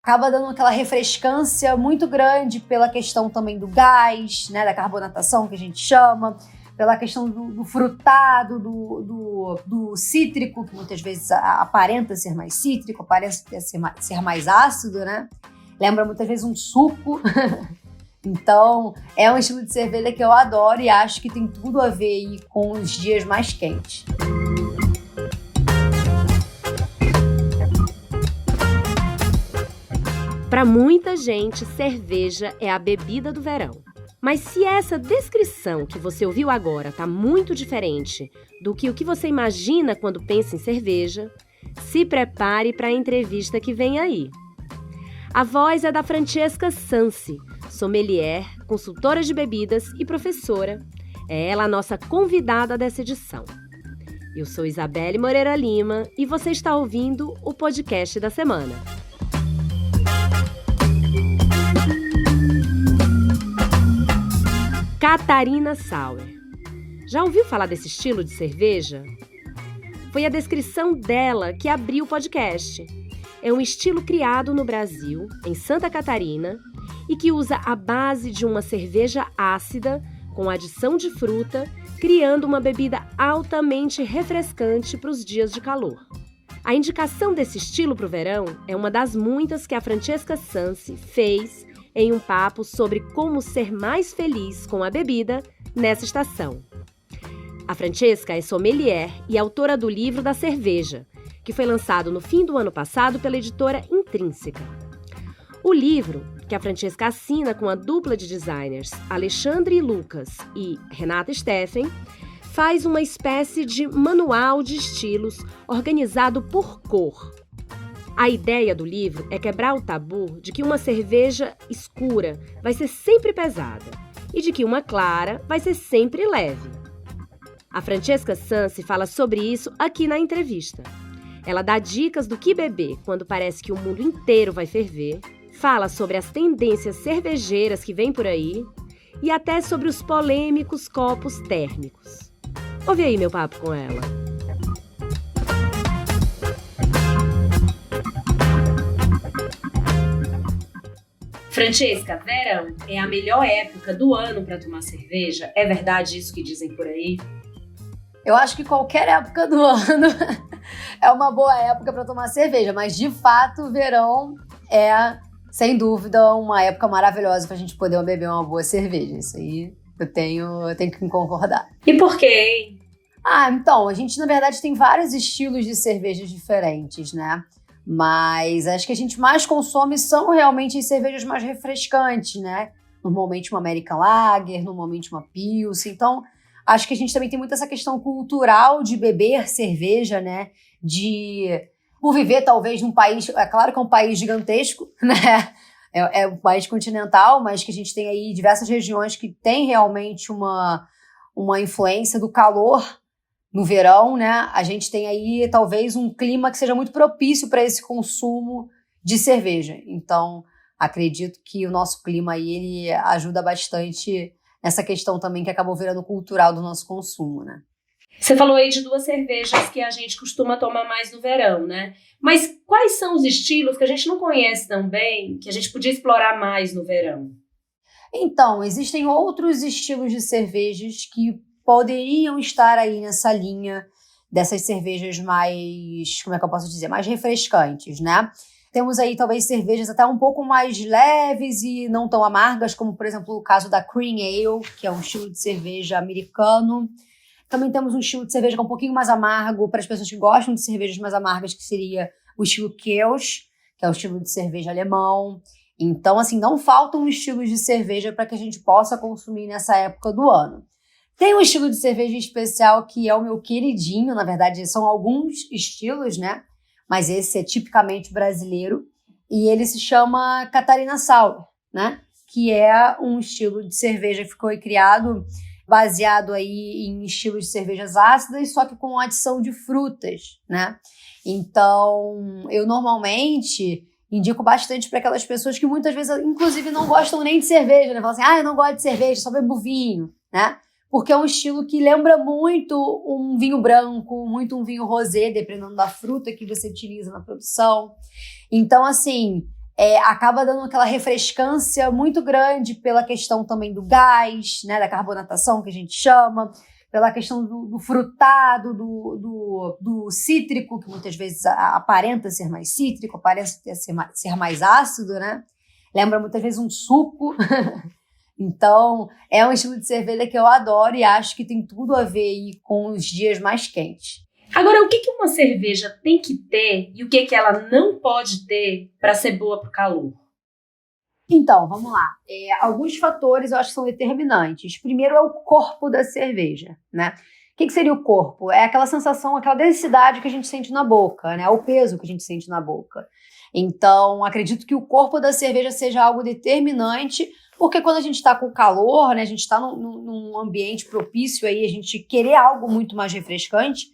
acaba dando aquela refrescância muito grande pela questão também do gás, né, da carbonatação que a gente chama, pela questão do frutado, do cítrico, que muitas vezes aparenta ser mais cítrico, aparenta ser mais ácido, né? Lembra muitas vezes um suco. Então, é um estilo de cerveja que eu adoro e acho que tem tudo a ver aí com os dias mais quentes. Para muita gente, cerveja é a bebida do verão. Mas se essa descrição que você ouviu agora está muito diferente do que o que você imagina quando pensa em cerveja, se prepare para a entrevista que vem aí. A voz é da Francesca Sansi, sommelier, consultora de bebidas e professora. É ela a nossa convidada dessa edição. Eu sou Isabelle Moreira Lima e você está ouvindo o podcast da semana. Catarina Sauer. Já ouviu falar desse estilo de cerveja? Foi a descrição dela que abriu o podcast. É um estilo criado no Brasil, em Santa Catarina, e que usa a base de uma cerveja ácida com adição de fruta, criando uma bebida altamente refrescante para os dias de calor. A indicação desse estilo para o verão é uma das muitas que a Francesca Sansi fez em um papo sobre como ser mais feliz com a bebida nessa estação. A Francesca é sommelier e autora do livro da cerveja, que foi lançado no fim do ano passado pela editora Intrínseca. O livro, que a Francesca assina com a dupla de designers Alexandre Lucas e Renata Steffen, faz uma espécie de manual de estilos organizado por cor. A ideia do livro é quebrar o tabu de que uma cerveja escura vai ser sempre pesada e de que uma clara vai ser sempre leve. A Francesca Sansi fala sobre isso aqui na entrevista. Ela dá dicas do que beber quando parece que o mundo inteiro vai ferver, fala sobre as tendências cervejeiras que vêm por aí e até sobre os polêmicos copos térmicos. Ouve aí meu papo com ela. Francesca, verão é a melhor época do ano para tomar cerveja? É verdade isso que dizem por aí? Eu acho que qualquer época do ano é uma boa época para tomar cerveja, mas de fato o verão é, sem dúvida, uma época maravilhosa para a gente poder beber uma boa cerveja. Isso aí eu tenho que concordar. E por quê? Então, a gente na verdade tem vários estilos de cervejas diferentes, né? Mas acho que a gente mais consome são realmente as cervejas mais refrescantes, né? Normalmente uma American Lager, normalmente uma Pilsen. Então, acho que a gente também tem muito essa questão cultural de beber cerveja, né? Por viver talvez num país, é claro que é um país gigantesco, né? É um país continental, mas que a gente tem aí diversas regiões que tem realmente uma influência do calor no verão, né? A gente tem aí talvez um clima que seja muito propício para esse consumo de cerveja. Então, acredito que o nosso clima aí ele ajuda bastante nessa questão também que acabou virando cultural do nosso consumo, né? Você falou aí de duas cervejas que a gente costuma tomar mais no verão, né? Mas quais são os estilos que a gente não conhece tão bem, que a gente podia explorar mais no verão? Então, existem outros estilos de cervejas que poderiam estar aí nessa linha dessas cervejas mais, como é que eu posso dizer, mais refrescantes, né? Temos aí talvez cervejas até um pouco mais leves e não tão amargas, como por exemplo o caso da Cream Ale, que é um estilo de cerveja americano. Também temos um estilo de cerveja que é um pouquinho mais amargo para as pessoas que gostam de cervejas mais amargas, que seria o estilo Kölsch, que é o estilo de cerveja alemão. Então, assim, não faltam estilos de cerveja para que a gente possa consumir nessa época do ano. Tem um estilo de cerveja especial que é o meu queridinho, na verdade são alguns estilos, né? Mas esse é tipicamente brasileiro e ele se chama Catarina Sauer, né? Que é um estilo de cerveja que ficou criado baseado aí em estilos de cervejas ácidas, só que com adição de frutas, né? Então, eu normalmente indico bastante para aquelas pessoas que muitas vezes, inclusive, não gostam nem de cerveja, né? Falam assim, eu não gosto de cerveja, só bebo vinho, né? Porque é um estilo que lembra muito um vinho branco, muito um vinho rosé, dependendo da fruta que você utiliza na produção. Então, assim, acaba dando aquela refrescância muito grande pela questão também do gás, né, da carbonatação que a gente chama, pela questão do frutado, do cítrico, que muitas vezes aparenta ser mais cítrico, aparenta ser mais ácido, né? Lembra muitas vezes um suco. Então, é um estilo de cerveja que eu adoro e acho que tem tudo a ver aí com os dias mais quentes. Agora, o que uma cerveja tem que ter e o que ela não pode ter para ser boa para o calor? Então, vamos lá. Alguns fatores eu acho que são determinantes. Primeiro é o corpo da cerveja, né? O que seria o corpo? É aquela sensação, aquela densidade que a gente sente na boca, né? O peso que a gente sente na boca. Então, acredito que o corpo da cerveja seja algo determinante, porque quando a gente está com calor, né? A gente está num ambiente propício aí, a gente querer algo muito mais refrescante,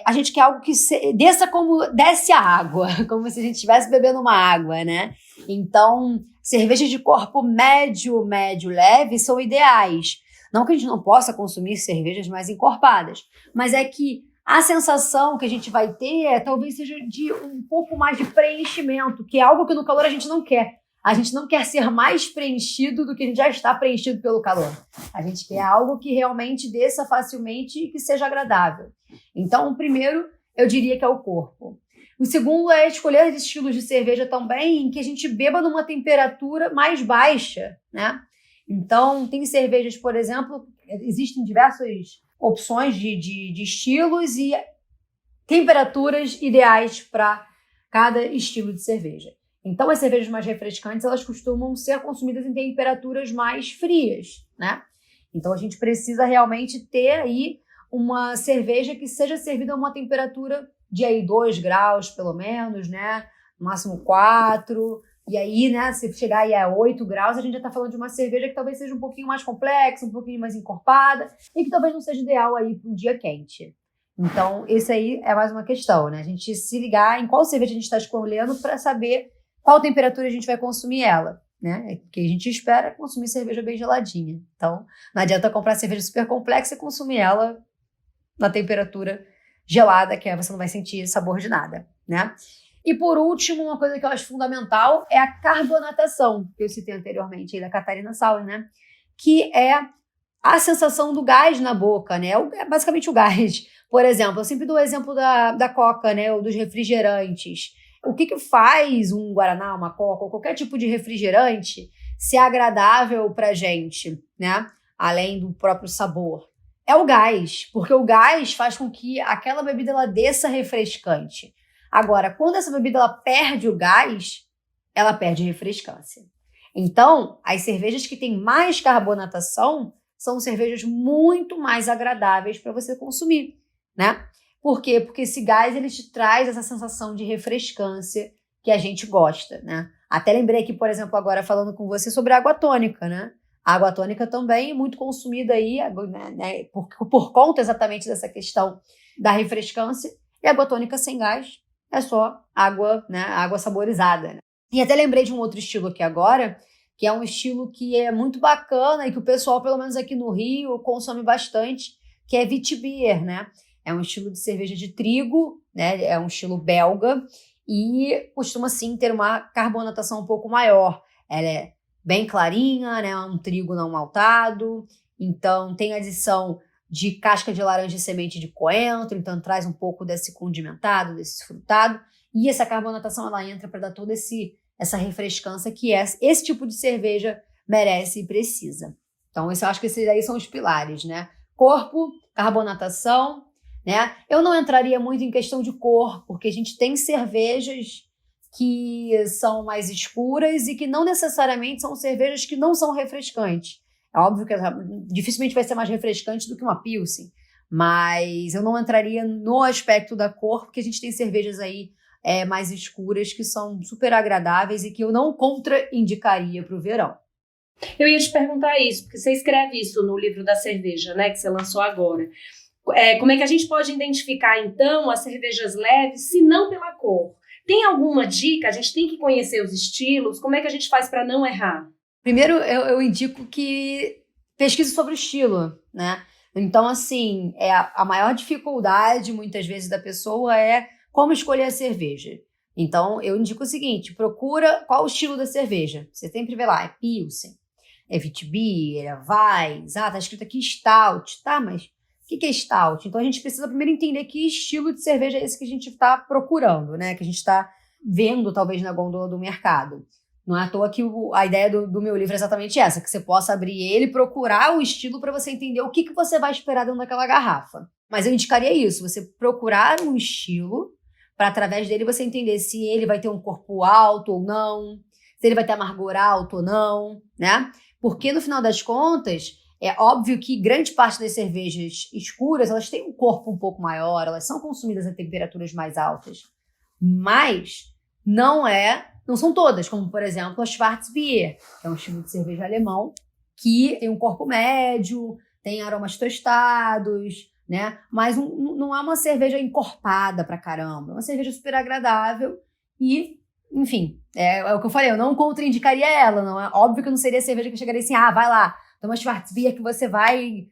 a gente quer algo que desça como desce a água, como se a gente estivesse bebendo uma água, né? Então, cervejas de corpo médio, leve são ideais. Não que a gente não possa consumir cervejas mais encorpadas, mas é que a sensação que a gente vai ter talvez seja de um pouco mais de preenchimento, que é algo que no calor a gente não quer. A gente não quer ser mais preenchido do que a gente já está preenchido pelo calor. A gente quer algo que realmente desça facilmente e que seja agradável. Então, o primeiro, eu diria que é o corpo. O segundo é escolher estilos de cerveja também em que a gente beba numa temperatura mais baixa, né? Então, tem cervejas, por exemplo, existem diversas opções de estilos e temperaturas ideais para cada estilo de cerveja. Então, as cervejas mais refrescantes, elas costumam ser consumidas em temperaturas mais frias, né? Então, a gente precisa realmente ter aí uma cerveja que seja servida a uma temperatura de aí 2 graus, pelo menos, né? No máximo 4. E aí, né, se chegar aí a 8 graus, a gente já está falando de uma cerveja que talvez seja um pouquinho mais complexa, um pouquinho mais encorpada e que talvez não seja ideal aí para um dia quente. Então, esse aí é mais uma questão, né? A gente se ligar em qual cerveja a gente está escolhendo para saber qual temperatura a gente vai consumir ela, né? Porque a gente espera consumir cerveja bem geladinha. Então, não adianta comprar cerveja super complexa e consumir ela na temperatura gelada, que aí você não vai sentir sabor de nada, né? E por último, uma coisa que eu acho fundamental é a carbonatação, que eu citei anteriormente aí da Catarina Sauer, né? Que é a sensação do gás na boca, né? É basicamente o gás. Por exemplo, eu sempre dou o exemplo da Coca, né? Ou dos refrigerantes. O que faz um Guaraná, uma Coca, ou qualquer tipo de refrigerante ser agradável pra gente, né? Além do próprio sabor. É o gás, porque o gás faz com que aquela bebida ela desça refrescante. Agora, quando essa bebida ela perde o gás, ela perde refrescância. Então, as cervejas que têm mais carbonatação são cervejas muito mais agradáveis para você consumir, né? Por quê? Porque esse gás ele te traz essa sensação de refrescância que a gente gosta, né? Até lembrei aqui, por exemplo, agora falando com você sobre a água tônica, né? A água tônica também é muito consumida aí, né, por conta exatamente dessa questão da refrescância. E a água tônica sem gás é só água, né, água saborizada. Né? E até lembrei de um outro estilo aqui agora, que é um estilo que é muito bacana e que o pessoal, pelo menos aqui no Rio, consome bastante, que é Witbier, né? É um estilo de cerveja de trigo, né? É um estilo belga e costuma, sim, ter uma carbonatação um pouco maior. Ela é bem clarinha, né? Um trigo não maltado, então tem adição de casca de laranja e semente de coentro, então traz um pouco desse condimentado, desse frutado, e essa carbonatação ela entra para dar toda essa refrescância que esse tipo de cerveja merece e precisa. Então, eu acho que esses aí são os pilares, né? Corpo, carbonatação, né? Eu não entraria muito em questão de cor, porque a gente tem cervejas que são mais escuras e que não necessariamente são cervejas que não são refrescantes. É óbvio que dificilmente vai ser mais refrescante do que uma Pilsen, mas eu não entraria no aspecto da cor, porque a gente tem cervejas aí mais escuras que são super agradáveis e que eu não contraindicaria para o verão. Eu ia te perguntar isso, porque você escreve isso no livro da cerveja, né, que você lançou agora. Como é que a gente pode identificar, então, as cervejas leves, se não pela cor? Tem alguma dica? A gente tem que conhecer os estilos? Como é que a gente faz para não errar? Primeiro, eu indico que pesquise sobre o estilo, né? Então, assim, a maior dificuldade, muitas vezes, da pessoa é como escolher a cerveja. Então, eu indico o seguinte, procura qual o estilo da cerveja. Você sempre vê lá, é Pilsen, é Witbier, é Weiss, tá escrito aqui Stout, tá, mas o que é Stout? Então, a gente precisa primeiro entender que estilo de cerveja é esse que a gente está procurando, né? Que a gente está vendo, talvez, na gôndola do mercado. Não é à toa que a ideia do meu livro é exatamente essa, que você possa abrir ele e procurar o estilo para você entender o que você vai esperar dentro daquela garrafa. Mas eu indicaria isso, você procurar um estilo para, através dele, você entender se ele vai ter um corpo alto ou não, se ele vai ter amargor alto ou não, né? Porque, no final das contas, é óbvio que grande parte das cervejas escuras, elas têm um corpo um pouco maior, elas são consumidas a temperaturas mais altas. Mas não são todas, como, por exemplo, a Schwarzbier, que é um estilo de cerveja alemão, que tem um corpo médio, tem aromas tostados, né? Mas não é uma cerveja encorpada pra caramba, é uma cerveja super agradável e, enfim, é o que eu falei, eu não contraindicaria ela, não é óbvio que não seria cerveja que eu chegaria assim, vai lá, toma Schwarzbier que você vai,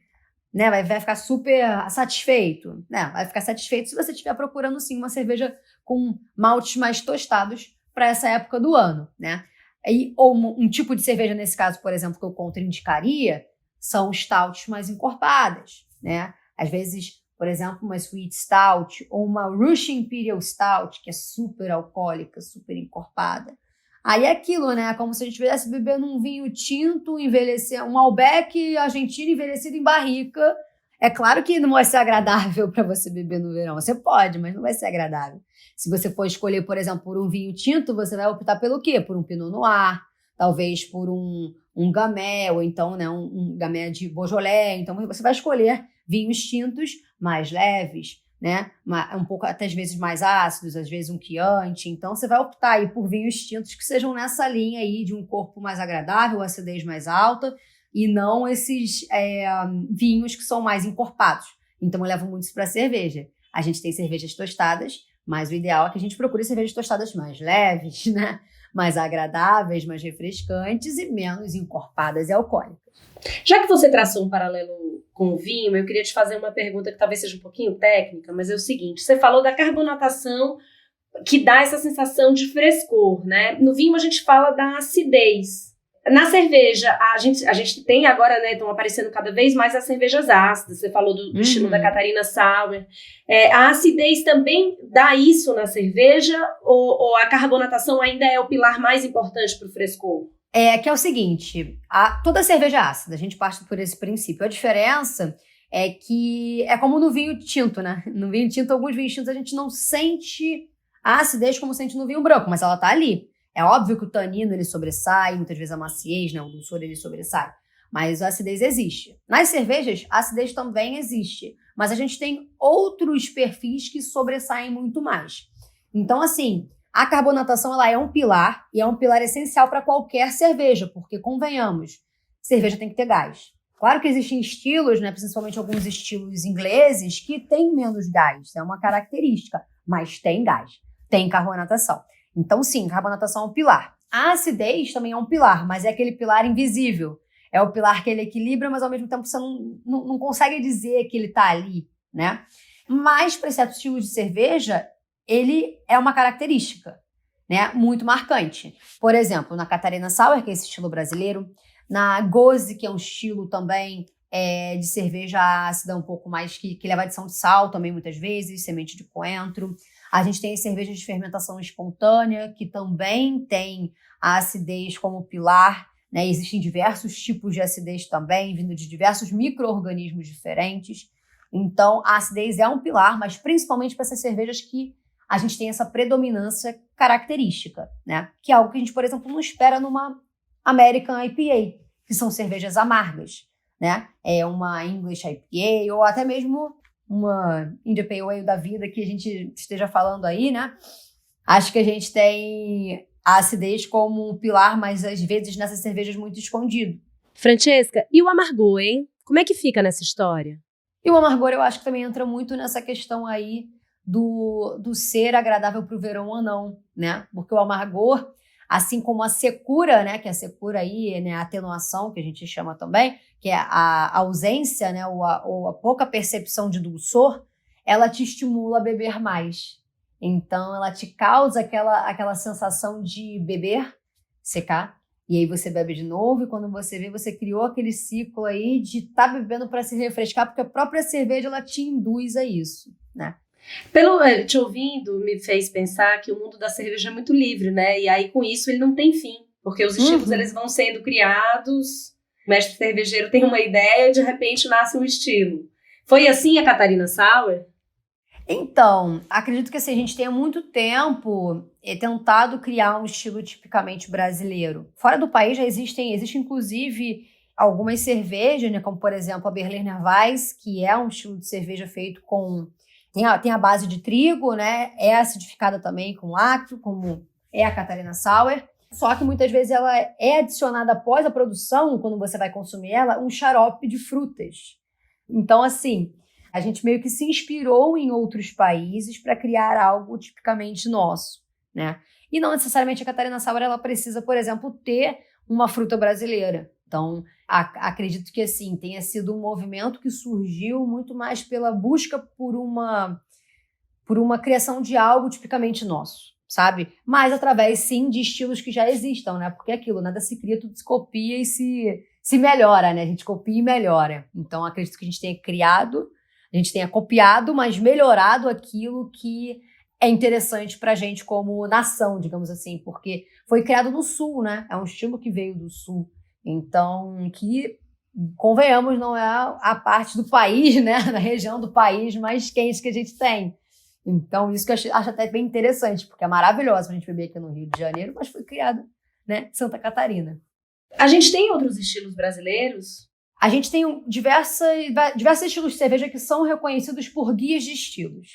né, vai ficar super satisfeito, né? Vai ficar satisfeito se você estiver procurando, sim, uma cerveja com maltes mais tostados para essa época do ano, né? Ou um tipo de cerveja, nesse caso, por exemplo, que eu contraindicaria, são stouts mais encorpadas, né? Às vezes, por exemplo, uma Sweet Stout ou uma Russian Imperial Stout, que é super alcoólica, super encorpada. Aí é aquilo, né? Como se a gente estivesse bebendo um vinho tinto, um Malbec argentino envelhecido em barrica. É claro que não vai ser agradável para você beber no verão. Você pode, mas não vai ser agradável. Se você for escolher, por exemplo, por um vinho tinto, você vai optar pelo quê? Por um Pinot Noir, talvez por um Gamay, ou então, né, um Gamay de Beaujolais. Então, você vai escolher vinhos tintos mais leves, né? Um pouco, até às vezes, mais ácidos, às vezes um Chianti. Então, você vai optar aí por vinhos tintos que sejam nessa linha aí de um corpo mais agradável, acidez mais alta, e não esses vinhos que são mais encorpados. Então, eu levo muito isso para cerveja. A gente tem cervejas tostadas, mas o ideal é que a gente procure cervejas tostadas mais leves, né? Mais agradáveis, mais refrescantes e menos encorpadas e alcoólicas. Já que você traçou um paralelo com o vinho, eu queria te fazer uma pergunta que talvez seja um pouquinho técnica, mas é o seguinte, você falou da carbonatação que dá essa sensação de frescor, né? No vinho a gente fala da acidez. Na cerveja, a gente tem agora, né, estão aparecendo cada vez mais as cervejas ácidas, você falou do estilo da Catarina Sauer. A acidez também dá isso na cerveja ou a carbonatação ainda é o pilar mais importante para o frescor? Que é o seguinte, toda cerveja ácida, a gente parte por esse princípio. A diferença é que é como no vinho tinto, né? No vinho tinto, alguns vinhos tintos a gente não sente a acidez como sente no vinho branco, mas ela tá ali. É óbvio que o tanino ele sobressai, muitas vezes a maciez, né, o dulçor ele sobressai, mas a acidez existe. Nas cervejas, a acidez também existe, mas a gente tem outros perfis que sobressaem muito mais. Então, assim, a carbonatação ela é um pilar, e é um pilar essencial para qualquer cerveja, porque, convenhamos, cerveja tem que ter gás. Claro que existem estilos, né, principalmente alguns estilos ingleses, que têm menos gás, é uma característica, mas tem gás, tem carbonatação. Então, sim, carbonatação é um pilar. A acidez também é um pilar, mas é aquele pilar invisível. É o pilar que ele equilibra, mas ao mesmo tempo você não consegue dizer que ele está ali, né? Mas, para certos estilos de cerveja, ele é uma característica, né, muito marcante. Por exemplo, na Catarina Sauer, que é esse estilo brasileiro, na Gose, que é um estilo também de cerveja ácida, um pouco mais que leva adição de sal também muitas vezes, semente de coentro. A gente tem as cervejas de fermentação espontânea, que também tem a acidez como pilar, né? Existem diversos tipos de acidez também, vindo de diversos micro-organismos diferentes. Então, a acidez é um pilar, mas principalmente para essas cervejas que a gente tem essa predominância característica, né? Que é algo que a gente, por exemplo, não espera numa American IPA, que são cervejas amargas, né? É uma English IPA ou até mesmo uma India Pale Ale da vida que a gente esteja falando aí, né? Acho que a gente tem a acidez como um pilar, mas às vezes nessas cervejas muito escondido. Francesca, e o amargor, hein? Como é que fica nessa história? E o amargor eu acho que também entra muito nessa questão aí do ser agradável para o verão ou não, né? Porque o amargor, assim como a secura, né? Que a secura aí, né? A atenuação, que a gente chama também, que é a ausência, né? Ou a pouca percepção de dulçor, ela te estimula a beber mais. Então, ela te causa aquela sensação de beber, secar, e aí você bebe de novo, e quando você vê, você criou aquele ciclo aí de estar bebendo para se refrescar, porque a própria cerveja, ela te induz a isso, né? Te ouvindo, me fez pensar que o mundo da cerveja é muito livre, né? E aí, com isso, ele não tem fim, porque os estilos, eles vão sendo criados, o mestre cervejeiro tem uma ideia e, de repente, nasce um estilo. Foi assim a Catarina Sour? Então, acredito que assim, a gente tenha muito tempo tentado criar um estilo tipicamente brasileiro. Fora do país já existe inclusive algumas cervejas, né, como por exemplo a Berliner Weiss, que é um estilo de cerveja feito com... Tem a base de trigo, né, é acidificada também com lácteo, como é a Catarina Sour. Só que muitas vezes ela é adicionada após a produção, quando você vai consumir ela, um xarope de frutas. Então, assim... A gente meio que se inspirou em outros países para criar algo tipicamente nosso, né? E não necessariamente a Catarina Sour, ela precisa, por exemplo, ter uma fruta brasileira. Então, acredito que, assim, tenha sido um movimento que surgiu muito mais pela busca por uma criação de algo tipicamente nosso, sabe? Mas através, sim, de estilos que já existam, né? Porque é aquilo, nada se cria, tudo se copia e se melhora, né? A gente copia e melhora. Então, acredito que a gente tenha criado, a gente tenha copiado, mas melhorado aquilo que é interessante pra gente como nação, digamos assim, porque foi criado no Sul, né? É um estilo que veio do Sul. Então, que, convenhamos, não é a parte do país, né? Da região do país mais quente que a gente tem. Então, isso que eu acho até bem interessante, porque é maravilhoso pra gente beber aqui no Rio de Janeiro, mas foi criado, né, em Santa Catarina. A gente tem outros estilos brasileiros? A gente tem diversos estilos de cerveja que são reconhecidos por guias de estilos.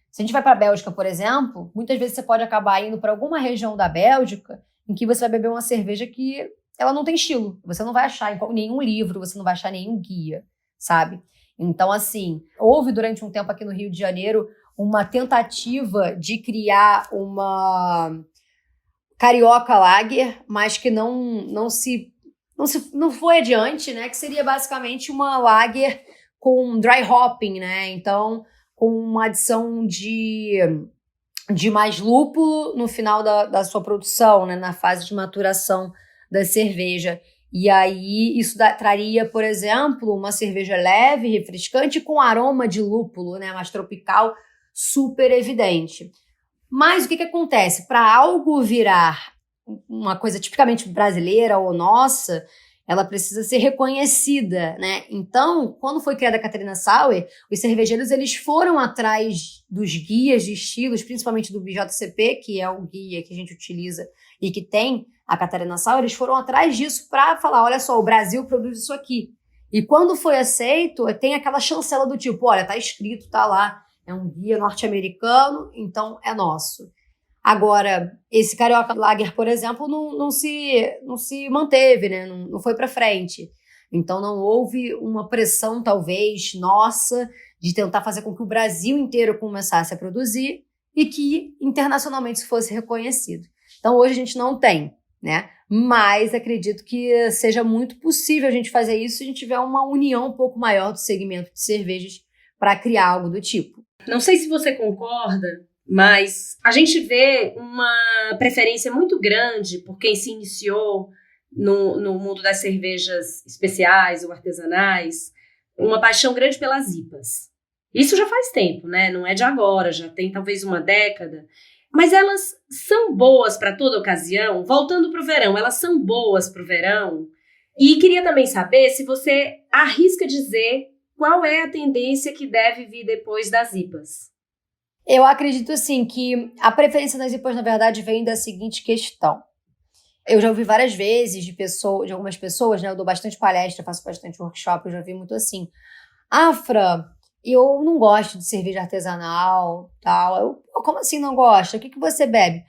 Se a gente vai para a Bélgica, por exemplo, muitas vezes você pode acabar indo para alguma região da Bélgica em que você vai beber uma cerveja que ela não tem estilo. Você não vai achar em nenhum livro, você não vai achar nenhum guia, sabe? Então, assim, houve durante um tempo aqui no Rio de Janeiro uma tentativa de criar uma carioca lager, mas que não foi adiante, né? Que seria basicamente uma lager com dry hopping, né? Então, com uma adição de mais lúpulo no final da sua produção, né? Na fase de maturação da cerveja. E aí, isso traria, por exemplo, uma cerveja leve, refrescante, com aroma de lúpulo, né? Mais tropical, super evidente. Mas o que acontece? Para algo virar uma coisa tipicamente brasileira ou nossa, ela precisa ser reconhecida, né? Então, quando foi criada a Catarina Sour, os cervejeiros eles foram atrás dos guias de estilos, principalmente do BJCP, que é o guia que a gente utiliza e que tem a Catarina Sour, eles foram atrás disso para falar, olha só, o Brasil produz isso aqui. E quando foi aceito, tem aquela chancela do tipo, olha, tá escrito, tá lá, é um guia norte-americano, então é nosso. Agora, esse Carioca Lager, por exemplo, não se manteve, né? Não foi para frente. Então, não houve uma pressão, talvez, nossa, de tentar fazer com que o Brasil inteiro começasse a produzir e que internacionalmente isso fosse reconhecido. Então, hoje a gente não tem, né? Mas acredito que seja muito possível a gente fazer isso se a gente tiver uma união um pouco maior do segmento de cervejas para criar algo do tipo. Não sei se você concorda, mas a gente vê uma preferência muito grande por quem se iniciou no mundo das cervejas especiais ou artesanais, uma paixão grande pelas IPAs. Isso já faz tempo, né? Não é de agora, já tem talvez uma década. Mas elas são boas para toda ocasião? Voltando para o verão, elas são boas para o verão? E queria também saber se você arrisca dizer qual é a tendência que deve vir depois das IPAs. Eu acredito, assim, que a preferência das IPAs, na verdade, vem da seguinte questão. Eu já ouvi várias vezes de algumas pessoas, né? Eu dou bastante palestra, faço bastante workshop, eu já vi muito assim. Fran, eu não gosto de cerveja artesanal, tal. Como assim não gosta? O que você bebe?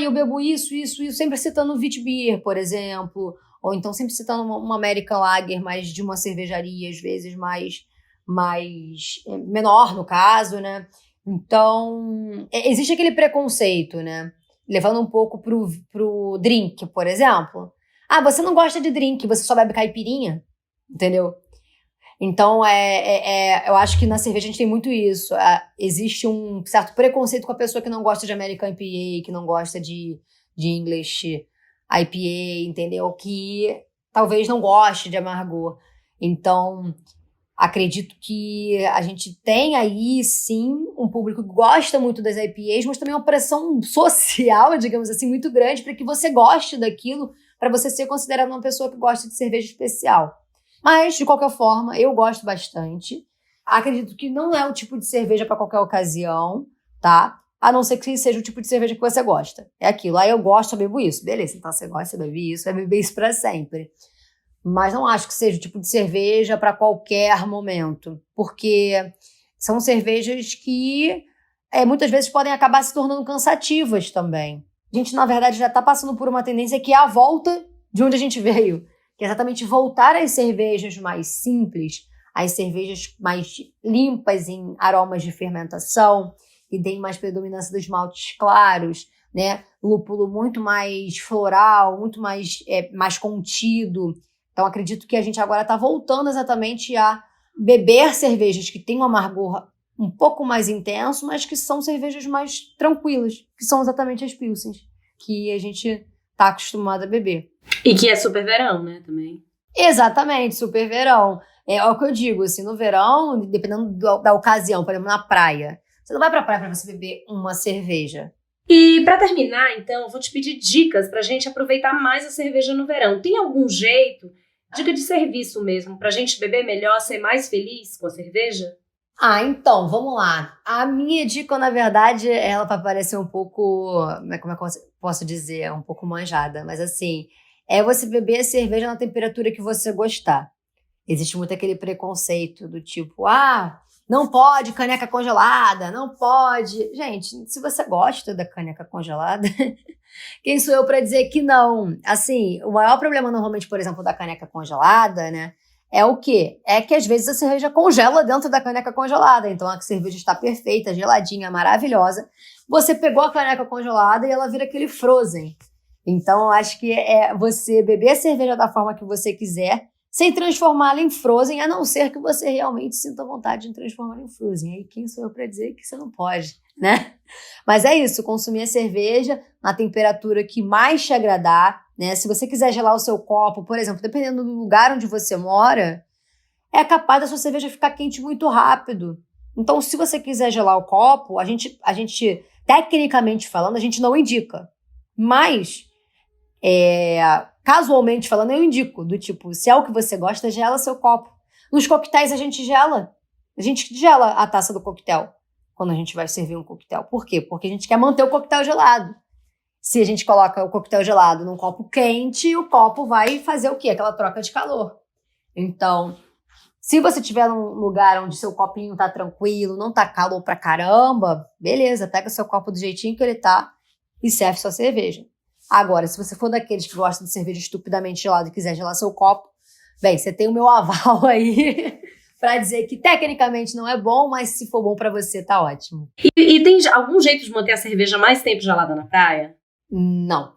Eu bebo isso, sempre citando Witbier, por exemplo. Ou então sempre citando uma American Lager, mas de uma cervejaria, às vezes mais menor, no caso, né? Então, existe aquele preconceito, né? Levando um pouco pro drink, por exemplo. Você não gosta de drink, você só bebe caipirinha, entendeu? Então, eu acho que na cerveja a gente tem muito isso. Existe um certo preconceito com a pessoa que não gosta de American IPA, que não gosta de English IPA, entendeu? Que talvez não goste de amargor. Então, acredito que a gente tem aí, sim, um público que gosta muito das IPAs, mas também uma pressão social, digamos assim, muito grande para que você goste daquilo, para você ser considerado uma pessoa que gosta de cerveja especial. Mas, de qualquer forma, eu gosto bastante. Acredito que não é o tipo de cerveja para qualquer ocasião, tá? A não ser que seja o tipo de cerveja que você gosta. É aquilo. Aí eu gosto, eu bebo isso. Beleza, então você gosta, você bebe isso, vai beber isso para sempre. Mas não acho que seja o tipo de cerveja para qualquer momento. Porque são cervejas que muitas vezes podem acabar se tornando cansativas também. A gente, na verdade, já está passando por uma tendência que é a volta de onde a gente veio. Que é exatamente voltar às cervejas mais simples, às cervejas mais limpas em aromas de fermentação, que deem mais predominância dos maltes claros, né? Lúpulo muito mais floral, muito mais contido. Então, acredito que a gente agora está voltando exatamente a beber cervejas que têm um amargor um pouco mais intenso, mas que são cervejas mais tranquilas, que são exatamente as Pilsens, que a gente está acostumado a beber. E que é super verão, né, também. Exatamente, super verão. É o que eu digo, assim, no verão, dependendo da ocasião, por exemplo, na praia. Você não vai pra praia pra você beber uma cerveja. E pra terminar, então, eu vou te pedir dicas pra gente aproveitar mais a cerveja no verão. Tem algum jeito, dica de serviço mesmo, pra gente beber melhor, ser mais feliz com a cerveja? Então, vamos lá. A minha dica, na verdade, ela vai parecer um pouco, como é que eu posso dizer, um pouco manjada, mas assim, é você beber a cerveja na temperatura que você gostar. Existe muito aquele preconceito do tipo, não pode caneca congelada, não pode. Gente, se você gosta da caneca congelada, quem sou eu para dizer que não? Assim, o maior problema normalmente, por exemplo, da caneca congelada, né, é o quê? É que às vezes a cerveja congela dentro da caneca congelada, então a cerveja está perfeita, geladinha, maravilhosa. Você pegou a caneca congelada e ela vira aquele frozen. Então, eu acho que é você beber a cerveja da forma que você quiser, sem transformá-la em frozen, a não ser que você realmente sinta vontade de transformá-la em frozen. Aí quem sou eu para dizer que você não pode, né? Mas é isso, consumir a cerveja na temperatura que mais te agradar, né? Se você quiser gelar o seu copo, por exemplo, dependendo do lugar onde você mora, é capaz da sua cerveja ficar quente muito rápido. Então, se você quiser gelar o copo, a gente tecnicamente falando, a gente não indica. Mas casualmente falando, eu indico, do tipo, se é o que você gosta, gela seu copo. Nos coquetéis a gente gela a taça do coquetel quando a gente vai servir um coquetel. Por quê? Porque a gente quer manter o coquetel gelado. Se a gente coloca o coquetel gelado num copo quente, o copo vai fazer o quê? Aquela troca de calor. Então, se você estiver num lugar onde seu copinho tá tranquilo, não tá calor pra caramba, beleza, pega seu copo do jeitinho que ele tá e serve sua cerveja. Agora, se você for daqueles que gostam de cerveja estupidamente gelada e quiser gelar seu copo, bem, você tem o meu aval aí pra dizer que tecnicamente não é bom, mas se for bom pra você, tá ótimo. E tem algum jeito de manter a cerveja mais tempo gelada na praia? Não.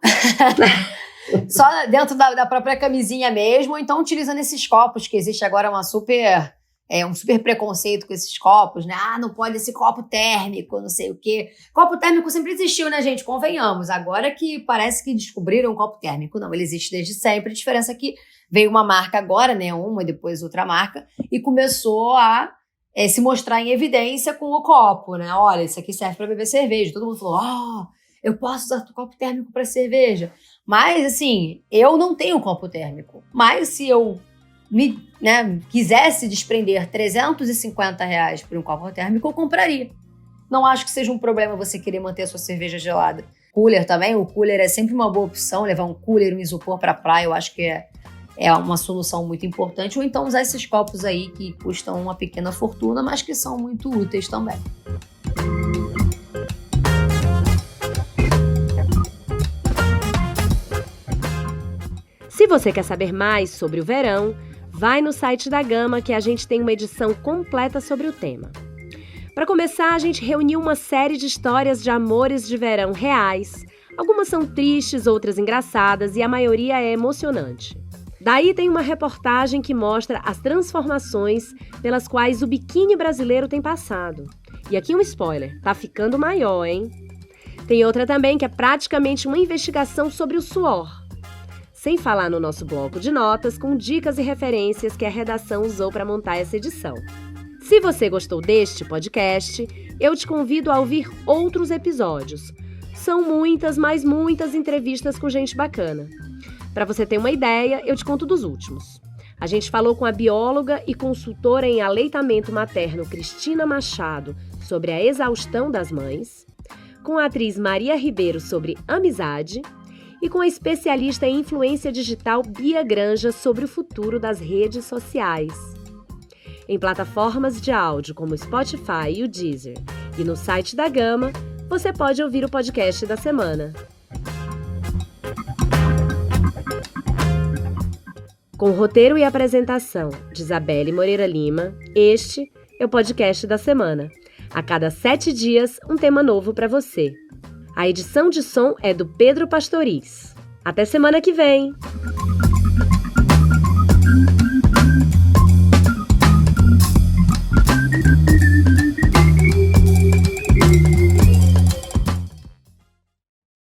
Só dentro da própria camisinha mesmo, ou então utilizando esses copos, que existe agora um super preconceito com esses copos, né? Não pode esse copo térmico, não sei o quê. Copo térmico sempre existiu, né, gente? Convenhamos. Agora que parece que descobriram o copo térmico. Não, ele existe desde sempre. A diferença é que veio uma marca agora, né? Uma e depois outra marca, e começou a se mostrar em evidência com o copo, né? Olha, isso aqui serve para beber cerveja. Todo mundo falou, eu posso usar o copo térmico para cerveja. Mas, assim, eu não tenho copo térmico. Mas se eu quisesse desprender R$350 por um copo térmico, eu compraria. Não acho que seja um problema você querer manter a sua cerveja gelada. Cooler também, o cooler é sempre uma boa opção, levar um cooler, um isopor para a praia, eu acho que é uma solução muito importante. Ou então usar esses copos aí que custam uma pequena fortuna, mas que são muito úteis também. Se você quer saber mais sobre o verão, vai no site da Gama que a gente tem uma edição completa sobre o tema. Para começar, a gente reuniu uma série de histórias de amores de verão reais. Algumas são tristes, outras engraçadas e a maioria é emocionante. Daí tem uma reportagem que mostra as transformações pelas quais o biquíni brasileiro tem passado. E aqui um spoiler, tá ficando maior, hein? Tem outra também que é praticamente uma investigação sobre o suor. Sem falar no nosso bloco de notas com dicas e referências que a redação usou para montar essa edição. Se você gostou deste podcast, eu te convido a ouvir outros episódios. São muitas, mas muitas entrevistas com gente bacana. Para você ter uma ideia, eu te conto dos últimos. A gente falou com a bióloga e consultora em aleitamento materno Cristina Machado sobre a exaustão das mães, com a atriz Maria Ribeiro sobre amizade e com a especialista em influência digital Bia Granja sobre o futuro das redes sociais. Em plataformas de áudio como o Spotify e o Deezer e no site da Gama, você pode ouvir o podcast da semana. Com roteiro e apresentação de Isabelle Moreira Lima, este é o podcast da semana. A cada 7 dias, um tema novo para você. A edição de som é do Pedro Pastoriz. Até semana que vem!